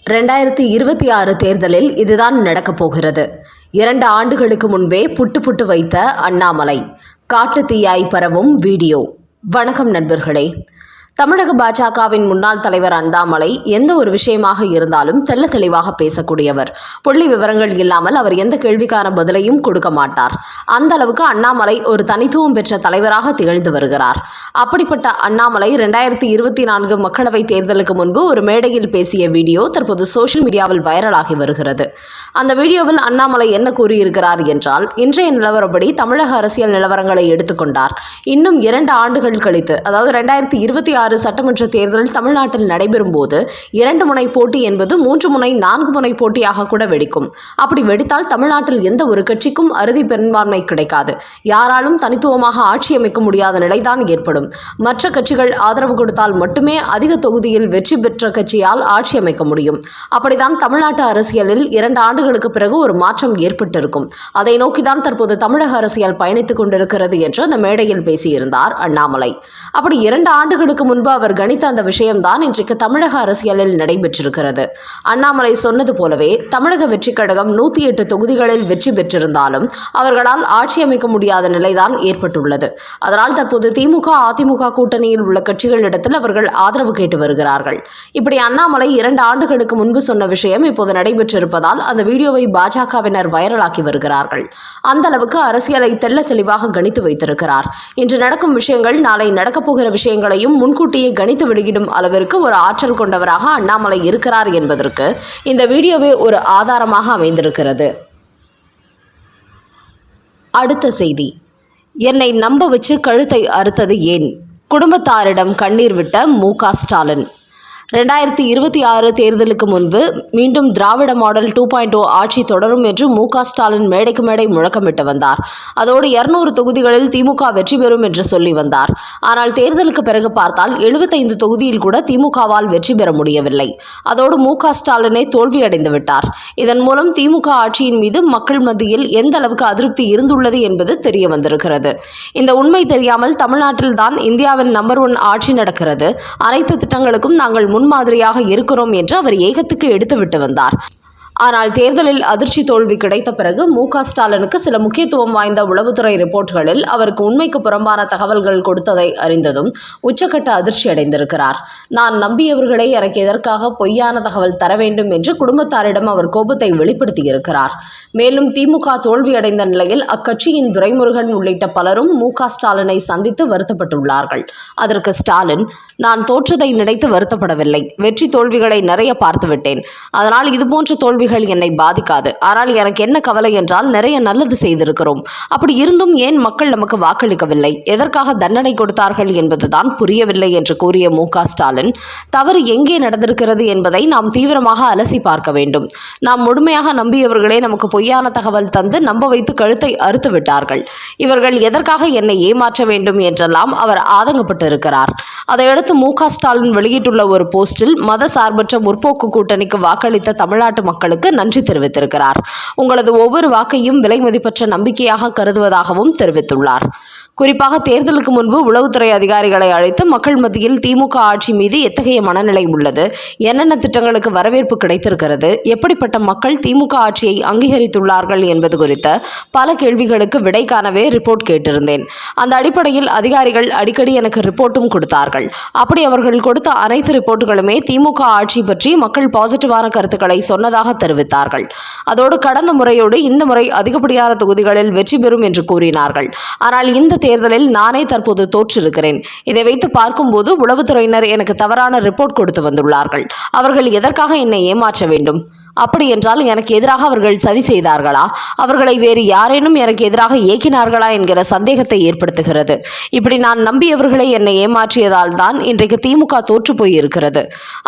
2026 தேர்தலில் இதுதான் நடக்கப் போகிறது. 2 ஆண்டுகளுக்கு முன்பே புட்டு வைத்த அண்ணாமலை காட்டுத் தீயாய் பரவும் வீடியோ. வணக்கம் நண்பர்களே. தமிழக பாஜகவின் முன்னாள் தலைவர் அண்ணாமலை எந்த ஒரு விஷயமாக இருந்தாலும் தெள்ள தெளிவாக பேசக்கூடியவர். புள்ளி விவரங்கள் இல்லாமல் அவர் எந்த கேள்விக்கான பதிலையும் கொடுக்க மாட்டார். அந்த அளவுக்கு அண்ணாமலை ஒரு தனித்துவம் பெற்ற தலைவராக திகழ்ந்து வருகிறார். அப்படிப்பட்ட அண்ணாமலை 2024 மக்களவைத் தேர்தலுக்கு முன்பு ஒரு மேடையில் பேசிய வீடியோ தற்போது சோஷியல் மீடியாவில் வைரலாகி வருகிறது. அந்த வீடியோவில் அண்ணாமலை என்ன கூறியிருக்கிறார் என்றால், இன்றைய நிலவரப்படி தமிழக அரசியல் நிலவரங்களை எடுத்துக்கொண்டார். இன்னும் 2 ஆண்டுகள் கழித்து, அதாவது 2026 சட்டமன்ற தேர்தல் தமிழ்நாட்டில் நடைபெறும் போது 2 முனை போட்டி என்பது 3 முனை 4 முனை போட்டியாக கூட வெடிக்கும். அப்படி வெடித்தால் தமிழ்நாட்டில் எந்த ஒரு கட்சிக்கும் அறுதி பெரும்பான்மை கிடைக்காது. யாராலும் தனித்துவமாக ஆட்சி அமைக்க முடியாத நிலைதான் ஏற்படும். மற்ற கட்சிகள் ஆதரவு கொடுத்தால் மட்டுமே அதிக தொகுதியில் வெற்றி பெற்ற கட்சியால் ஆட்சி அமைக்க முடியும். அப்படித்தான் தமிழ்நாட்டு அரசியலில் 2 ஆண்டுகளுக்கு பிறகு ஒரு மாற்றம் ஏற்பட்டிருக்கும். அதை நோக்கிதான் தற்போது தமிழக அரசியல் பயணித்துக் கொண்டிருக்கிறது என்று அந்த மேடையில் பேசியிருந்தார் அண்ணாமலை. அப்படி 2 ஆண்டுகளுக்கு முன்பு அவர் கணித்த அந்த விஷயம்தான் இன்றைக்கு தமிழக அரசியலில் நடைபெற்றிருக்கிறது. அண்ணாமலை சொன்னது போலவே தமிழக வெற்றி கழகம் 108 தொகுதிகளில் வெற்றி பெற்றிருந்தாலும் அவர்களால் ஆட்சி அமைக்க முடியாத நிலைதான் ஏற்பட்டுள்ளது. அதனால் தற்போது திமுக அதிமுக கூட்டணியில் உள்ள கட்சிகளிடத்தில் அவர்கள் ஆதரவு கேட்டு வருகிறார்கள். இப்படி அண்ணாமலை 2 ஆண்டுகளுக்கு முன்பு சொன்ன விஷயம் இப்போது நடைபெற்றிருப்பதால் அந்த வீடியோவை பாஜகவினர் வைரலாக்கி வருகிறார்கள். அந்த அளவுக்கு அரசியலை தெள்ள தெளிவாக கணித்து வைத்திருக்கிறார். இன்று நடக்கும் விஷயங்கள் நாளை நடக்கப் போகிற விஷயங்களையும் முன்கூட்டியே கணித்து வெளியிடும் அளவிற்கு ஒரு ஆற்றல் கொண்டவராக அண்ணாமலை இருக்கிறார் என்பதற்கு இந்த வீடியோவே ஒரு ஆதாரமாக அமைந்திருக்கிறது. அடுத்த செய்தி. என்னை நம்ப வச்சு கழுத்தை அறுத்தது ஏன்? குடும்பத்தாரிடம் கண்ணீர் விட்ட மு.க. ஸ்டாலின். 2026 தேர்தலுக்கு முன்பு மீண்டும் திராவிட மாடல் 2.0 ஆட்சி தொடரும் என்று மு.க. ஸ்டாலின் மேடைக்கு மேடை முழக்கமிட்டு வந்தார். அதோடு 200 தொகுதிகளில் திமுக வெற்றி பெறும் என்று சொல்லி வந்தார். ஆனால் தேர்தலுக்கு பிறகு பார்த்தால் 75 தொகுதியில் கூட திமுகவால் வெற்றி பெற முடியவில்லை. அதோடு மு.க. ஸ்டாலினை தோல்வியடைந்து விட்டார். இதன் மூலம் திமுக ஆட்சியின் மீது மக்கள் மத்தியில் எந்த அளவுக்கு அதிருப்தி இருந்துள்ளது என்பது தெரிய வந்திருக்கிறது. இந்த உண்மை தெரியாமல் தமிழ்நாட்டில் தான் இந்தியாவின் நம்பர் 1 ஆட்சி நடக்கிறது, அனைத்து திட்டங்களுக்கும் நாங்கள் முன்மாதிரியாக இருக்கிறோம் என்று அவர் ஏகத்துக்கு எடுத்துவிட்டு வந்தார். ஆனால் தேர்தலில் அதிர்ச்சி தோல்வி கிடைத்த பிறகு மு.க. ஸ்டாலினுக்கு சில முக்கியத்துவம் வாய்ந்த உளவுத்துறை ரிப்போர்ட்களில் அவருக்கு உண்மைக்கு புறம்பான தகவல்கள் கொடுத்ததை அறிந்ததும் உச்சக்கட்ட அதிர்ச்சி அடைந்திருக்கிறார். நான் நம்பியவர்களே எனக்கு எதற்காக பொய்யான தகவல் தர வேண்டும் என்று குடும்பத்தாரிடம் அவர் கோபத்தை வெளிப்படுத்தியிருக்கிறார். மேலும் திமுக தோல்வியடைந்த நிலையில் அக்கட்சியின் துரைமுருகன் உள்ளிட்ட பலரும் மு.க. ஸ்டாலினை சந்தித்து வருத்தப்பட்டுள்ளார்கள். அதற்கு ஸ்டாலின், நான் தோற்றதை நினைத்து வருத்தப்படவில்லை, வெற்றி தோல்விகளை நிறைய பார்த்துவிட்டேன், அதனால் இதுபோன்ற தோல்வி என்னை பாதிக்காது. ஆனால் எனக்கு என்ன கவலை என்றால், நிறைய நல்லது செய்திருக்கிறோம், அப்படி இருந்தும் ஏன் மக்கள் நமக்கு வாக்களிக்கவில்லை, எதற்காக தண்டனை கொடுத்தார்கள் என்பதுதான் புரியவில்லை என்று கூறிய மு.க. ஸ்டாலின், தவறு எங்கே நடந்திருக்கிறது என்பதை நாம் தீவிரமாக அலசி பார்க்க வேண்டும். நாம் முழுமையாக நம்பியவர்களே நமக்கு பொய்யான தகவல் தந்து நம்ப வைத்து கழுத்தை அறுத்து விட்டார்கள். இவர்கள் எதற்காக என்னை ஏமாற்ற வேண்டும் என்றெல்லாம் அவர் ஆதங்கப்பட்டிருக்கிறார். அதையடுத்து மு.க. ஸ்டாலின் வெளியிட்டுள்ள ஒரு போஸ்டில் மத சார்பற்ற முற்போக்கு கூட்டணிக்கு வாக்களித்த தமிழ்நாட்டு மக்களுக்கு நன்றி தெரிவித்திருக்கிறார். உங்களது ஒவ்வொரு வாக்கையும் விலை மதிப்பற்ற நம்பிக்கையாக கருதுவதாகவும் தெரிவித்துள்ளார். குறிப்பாக தேர்தலுக்கு முன்பு உளவுத்துறை அதிகாரிகளை அழைத்து மக்கள் மத்தியில் திமுக ஆட்சி மீது எத்தகைய மனநிலை உள்ளது, என்னென்ன திட்டங்களுக்கு வரவேற்பு கிடைத்திருக்கிறது, எப்படிப்பட்ட மக்கள் திமுக ஆட்சியை அங்கீகரித்துள்ளார்கள் என்பது குறித்த பல கேள்விகளுக்கு விடை காணவே ரிப்போர்ட் கேட்டிருந்தேன். அந்த அடிப்படையில் அதிகாரிகள் அடிக்கடி எனக்கு ரிப்போர்ட்டும் கொடுத்தார்கள். அப்படி அவர்கள் கொடுத்த அனைத்து ரிப்போர்ட்டுகளுமே திமுக ஆட்சி பற்றி மக்கள் பாசிட்டிவான கருத்துக்களை சொன்னதாக தெரிவித்தார்கள். அதோடு கடந்த முறையோடு இந்த முறை அதிகப்படியான தொகுதிகளில் வெற்றி பெறும் என்று கூறினார்கள். ஆனால் இந்த தேர்தலில் நானே தற்போது தோற்றிருக்கிறேன். இதை வைத்து பார்க்கும்போது உளவுத்துறையினர் எனக்கு தவறான ரிப்போர்ட் கொடுத்து வந்துள்ளார்கள். அவர்கள் எதற்காக என்னை ஏமாற்ற வேண்டும்? அப்படி என்றால் எனக்கு எதிராக அவர்கள் சதி செய்தார்களா, அவர்களை வேறு யாரேனும் எனக்கு எதிராக இயக்கினார்களா என்கிற சந்தேகத்தை ஏற்படுத்துகிறது. இப்படி நான் நம்பியவர்களை என்னை ஏமாற்றியதால் தான் இன்றைக்கு திமுக தோற்று போயிருக்கிறது.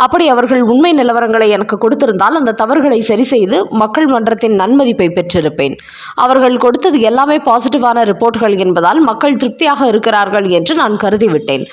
அப்படி அவர்கள் உண்மை நிலவரங்களை எனக்கு கொடுத்திருந்தால் அந்த தவறுகளை சரி செய்து மக்கள் மன்றத்தின் நன்மதிப்பை பெற்றிருப்பேன். அவர்கள் கொடுத்தது எல்லாமே பாசிட்டிவான ரிப்போர்ட்கள் என்பதால் மக்கள் திருப்தியாக இருக்கிறார்கள் என்று நான் கருதிவிட்டேன்.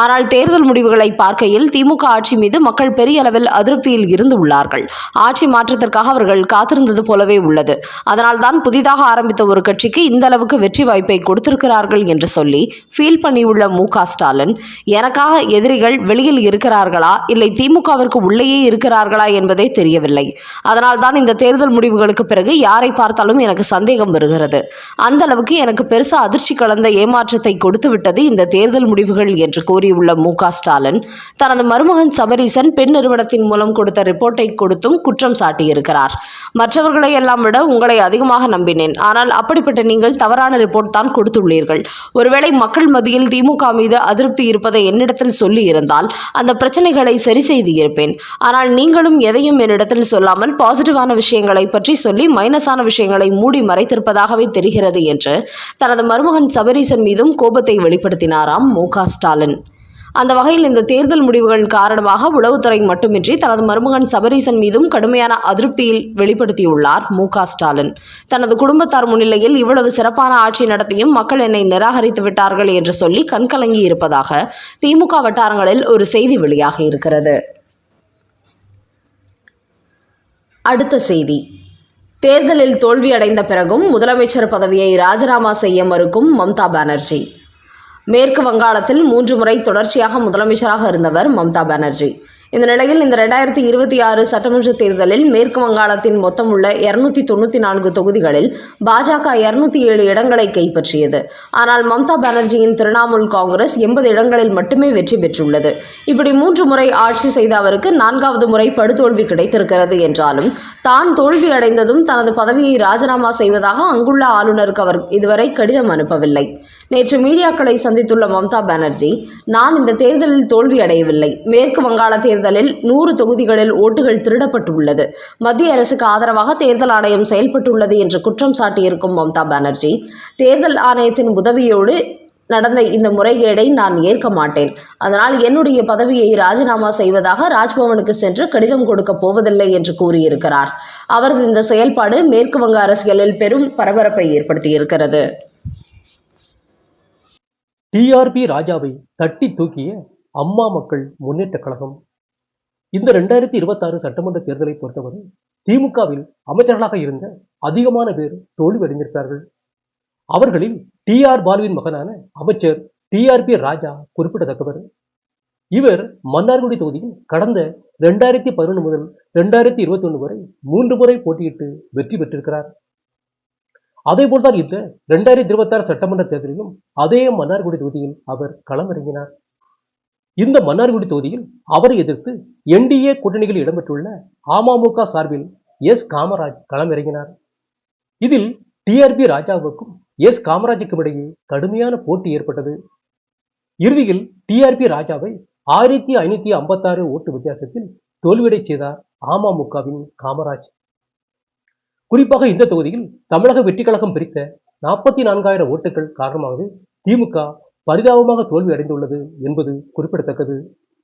ஆனால் தேர்தல் முடிவுகளை பார்க்கையில் திமுக ஆட்சி மீது மக்கள் பெரிய அளவில் அதிருப்தியில் இருந்து உள்ளார்கள். ஆட்சி மாற்றத்திற்காக அவர்கள் காத்திருந்தது போலவே உள்ளது. அதனால்தான் புதிதாக ஆரம்பித்த ஒரு கட்சிக்கு இந்த அளவுக்கு வெற்றி வாய்ப்பை கொடுத்திருக்கிறார்கள் என்று சொல்லி ஃபீல் பண்ணியுள்ள மு.க. ஸ்டாலின், எனக்காக எதிரிகள் வெளியில் இருக்கிறார்களா இல்லை திமுகவிற்கு உள்ளேயே இருக்கிறார்களா என்பதே தெரியவில்லை. அதனால்தான் இந்த தேர்தல் முடிவுகளுக்கு பிறகு யாரை பார்த்தாலும் எனக்கு சந்தேகம் வருகிறது. அந்த அளவுக்கு எனக்கு பெருசா அதிர்ச்சி கலந்த ஏமாற்றத்தை கொடுத்து விட்டது இந்த தேர்தல் முடிவுகள் என்று கூறியுள்ள மு.க. ஸ்டாலின், தனது மருமகன் சபரீசன் பெண் நிறுவனத்தின் மூலம் கொடுத்த ரிப்போர்ட்டை கொடுத்தும் குற்றம் சாட்டியிருக்கிறார். மற்றவர்களை எல்லாம் விட உங்களை அதிகமாக நம்பினேன். ஆனால் அப்படிப்பட்ட நீங்கள் தவறான ரிப்போர்ட் தான் கொடுத்துள்ளீர்கள். ஒருவேளை மக்கள் மத்தியில் திமுக மீது அதிருப்தி இருப்பதை என்னிடத்தில் சொல்லி இருந்தால் அந்த பிரச்சனைகளை சரி செய்து இருப்பேன். ஆனால் நீங்களும் எதையும் என்னிடத்தில் சொல்லாமல் பாசிட்டிவான விஷயங்களை பற்றி சொல்லி மைனஸான விஷயங்களை மூடி மறைத்திருப்பதாகவே தெரிகிறது என்று தனது மருமகன் சபரீசன் மீதும் கோபத்தை வெளிப்படுத்தினாராம் மு.க. ஸ்டாலின். அந்த வகையில் இந்த தேர்தல் முடிவுகள் காரணமாக உளவுத்துறை மட்டுமின்றி தனது மருமகன் சபரீசன் மீதும் கடுமையான அதிருப்தியில் வெளிப்படுத்தியுள்ளார் மு.க. ஸ்டாலின். தனது குடும்பத்தார் முன்னிலையில் இவ்வளவு சிறப்பான ஆட்சி நடத்தியும் மக்கள் என்னை நிராகரித்து விட்டார்கள் என்று சொல்லி கண்கலங்கி இருப்பதாக திமுக வட்டாரங்களில் ஒரு செய்தி வெளியாகி இருக்கிறது. அடுத்த செய்தி. தேர்தலில் தோல்வியடைந்த பிறகும் முதலமைச்சர் பதவியை ராஜினாமா செய்ய மறுக்கும் மம்தா பானர்ஜி. மேற்கு வங்காளத்தில் 3 முறை தொடர்ச்சியாக முதலமைச்சராக இருந்தவர் மம்தா பானர்ஜி. இந்த நிலையில் இந்த 2026 சட்டமன்ற தேர்தலில் மேற்கு வங்காளத்தின் மொத்தம் உள்ள 294 தொகுதிகளில் பாஜக 207 இடங்களை கைப்பற்றியது. ஆனால் மம்தா பானர்ஜியின் திரிணாமுல் காங்கிரஸ் 80 இடங்களில் மட்டுமே வெற்றி பெற்றுள்ளது. இப்படி 3 முறை ஆட்சி செய்த அவருக்கு 4வது முறை படுதோல்வி கிடைத்திருக்கிறது என்றாலும் தான் தோல்வி அடைந்ததும் தனது பதவியை ராஜினாமா செய்வதாக அங்குள்ள ஆளுநருக்கு அவர் இதுவரை கடிதம் அனுப்பவில்லை. நேற்று மீடியாக்களை சந்தித்துள்ள மம்தா பானர்ஜி, நான் இந்த தேர்தலில் தோல்வி அடையவில்லை. மேற்கு வங்காள தேர்தலில் 100 தொகுதிகளில் ஓட்டுகள் திருடப்பட்டுள்ளது. மத்திய அரசுக்கு ஆதரவாக தேர்தல் ஆணையம் செயல்பட்டுள்ளது என்று குற்றம் சாட்டியிருக்கும் மம்தா பானர்ஜி, தேர்தல் ஆணையத்தின் உதவியோடு நடந்த இந்த முறைகேடை நான் ஏற்க மாட்டேன். அதனால் என்னுடைய பதவியை ராஜினாமா செய்வதாக ராஜ்பவனுக்கு சென்று கடிதம் கொடுக்க போவதில்லை என்று கூறியிருக்கிறார். அவரது இந்த செயல்பாடு மேற்கு வங்க அரசியலில் பெரும் பரபரப்பை ஏற்படுத்தியிருக்கிறது. டிஆர்பி ராஜாவை தட்டி தூக்கிய அம்மா மக்கள் முன்னேற்ற கழகம். இந்த 2026 சட்டமன்ற தேர்தலை பொறுத்தவரை திமுகவில் அமைச்சர்களாக இருந்த அதிகமான பேர் தோல்வியடைந்திருக்கிறார்கள். அவர்களில் டிஆர் பாலுவின் மகனான அமைச்சர் டிஆர்பி ராஜா குறிப்பிடத்தக்கவர். இவர் மன்னார்குடி தொகுதியில் கடந்த 2011 முதல் 2021 வரை 3 முறை போட்டியிட்டு வெற்றி பெற்றிருக்கிறார். அதேபோல்தான் இந்த 2026 சட்டமன்ற தேர்தலிலும் அதே மன்னார்குடி தொகுதியில் அவர் களமிறங்கினார். இந்த மன்னார்குடி தொகுதியில் அவரை எதிர்த்து என்டிஏ கூட்டணியில் இடம்பெற்றுள்ள அமமுக சார்பில் எஸ் காமராஜ் களமிறங்கினார். இதில் டிஆர்பி ராஜாவுக்கும் எஸ் காமராஜுக்கும் இடையே கடுமையான போட்டி ஏற்பட்டது. இறுதியில் டிஆர்பி ராஜாவை 1556 ஓட்டு வித்தியாசத்தில் தோல்வியடை செய்தார் அமமுகவின் காமராஜ். குறிப்பாக இந்த தொகுதியில் தமிழக வெற்றிக் கழகம் பிரித்த 44,000 ஓட்டுகள் காரணமாகவே திமுக பரிதாபமாக தோல்வி அடைந்துள்ளது என்பது குறிப்பிடத்தக்கது.